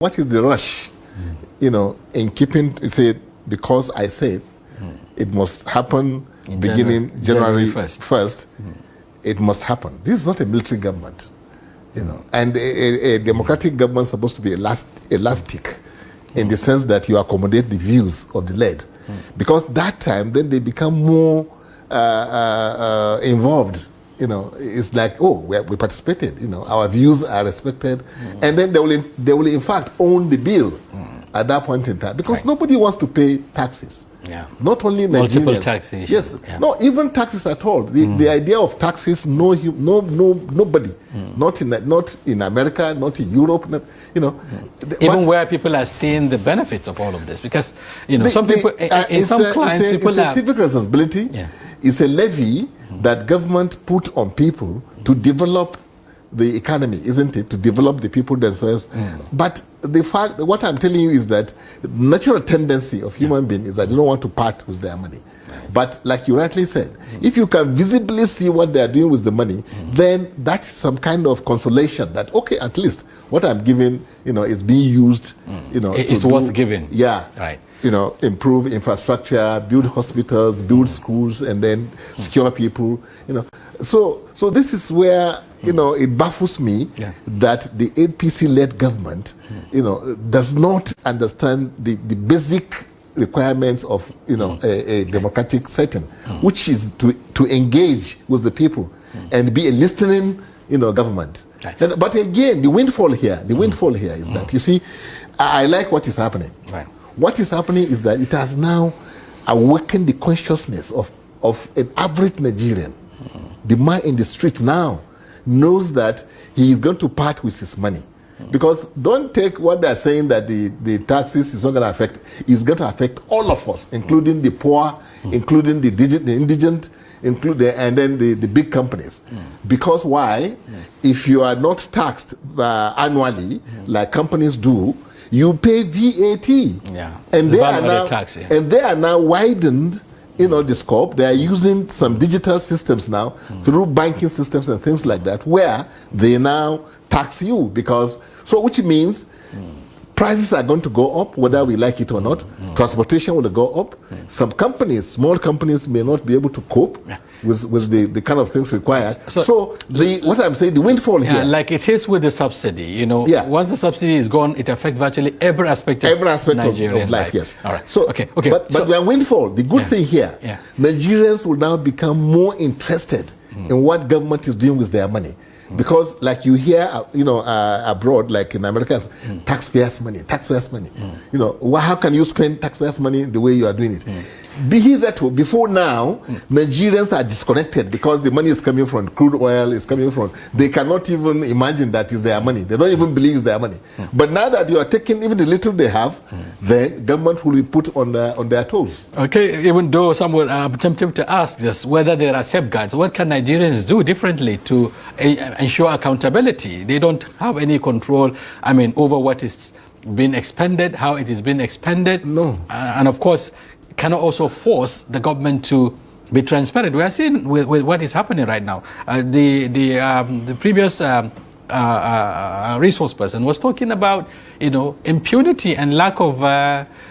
What is the rush, in keeping, say, because I said it must happen beginning January 1st, it must happen. This is not a military government, and a democratic government is supposed to be elastic in the sense that you accommodate the views of the led. Because that time, then they become more involved. It's like, oh, we participated. Our views are respected, and then they will in fact own the bill at that point in time, because nobody wants to pay taxes. Yeah. Not only Nigerians. Multiple taxation. Yes. Yeah. No, even taxes at all. The idea of taxes, nobody. Not in America, not in Europe. Even where people are seeing the benefits of all of this, because some people, in some clients, people have civic responsibility. Yeah. It's a levy that government put on people to develop the economy, isn't it? To develop the people themselves. But the fact, what I'm telling you is that the natural tendency of human beings is that they don't want to part with their money. But like you rightly said, if you can visibly see what they are doing with the money, then that's some kind of consolation that, okay, at least what I'm giving, is being used, it's worth giving. Yeah. Right. Improve infrastructure, build hospitals, build schools, and then secure people. So this is where it baffles me that the APC-led government, does not understand the basic requirements of a democratic setting, which is to engage with the people and be a listening government. Right. But again, the windfall here is that, you see, I like what is happening. Right. What is happening is that it has now awakened the consciousness of an average Nigerian. The man in the street now knows that he is going to part with his money. Because don't take what they're saying that the taxes is not going to affect. It's going to affect all of us, including the poor, including the indigent, and then the big companies. Because why? If you are not taxed annually, like companies do, you pay VAT. Yeah. And they are now tax, and they are now widened, the scope. They are using some digital systems now through banking systems and things like that, where they now tax you, which means prices are going to go up whether we like it or not. Transportation will go up. Some companies, small companies, may not be able to cope with the kind of things required. So what I'm saying, the windfall here, like it is with the subsidy, once the subsidy is gone, it affects virtually every aspect of Nigerian life. Yes. All right. So okay. But we are windfall. The good thing here, Nigerians will now become more interested in what government is doing with their money. Because, like you hear, abroad, like in America, taxpayers' money. How can you spend taxpayers' money the way you are doing it? Be that before now, Nigerians are disconnected because the money is coming from crude oil, they cannot even imagine that is their money. They don't even believe it's their money. But now that you are taking even the little they have, then government will be put on their toes. Okay, even though some will tempted to ask just whether there are safeguards, what can Nigerians do differently to ensure accountability? They don't have any control, over what is being expended, how it is being expended. No. And of course, cannot also force the government to be transparent. We are seeing with what is happening right now. The previous resource person was talking about impunity and lack of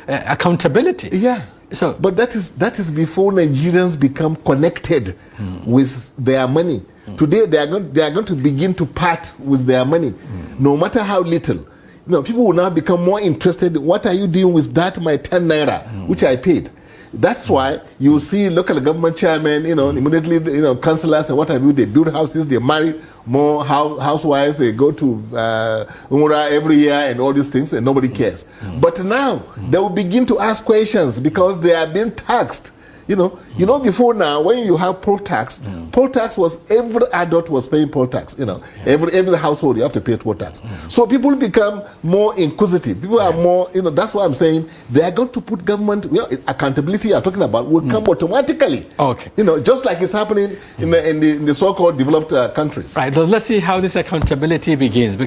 accountability. Yeah. But that is before Nigerians become connected with their money. Today they are going to begin to part with their money, no matter how little. People will now become more interested. What are you doing with that, my 10 naira, which I paid? That's why you see local government chairmen, immediately, councillors and what have you, they build houses, they marry more housewives, they go to Umrah every year and all these things, and nobody cares. But now, they will begin to ask questions because they are being taxed. Before now, when you have poll tax was every adult was paying poll tax. Every household you have to pay poll tax. So people become more inquisitive. People are more, that's why I'm saying they are going to put government, accountability you're talking about will come automatically. Okay. Just like it's happening in the so-called developed countries. Right. Let's see how this accountability begins.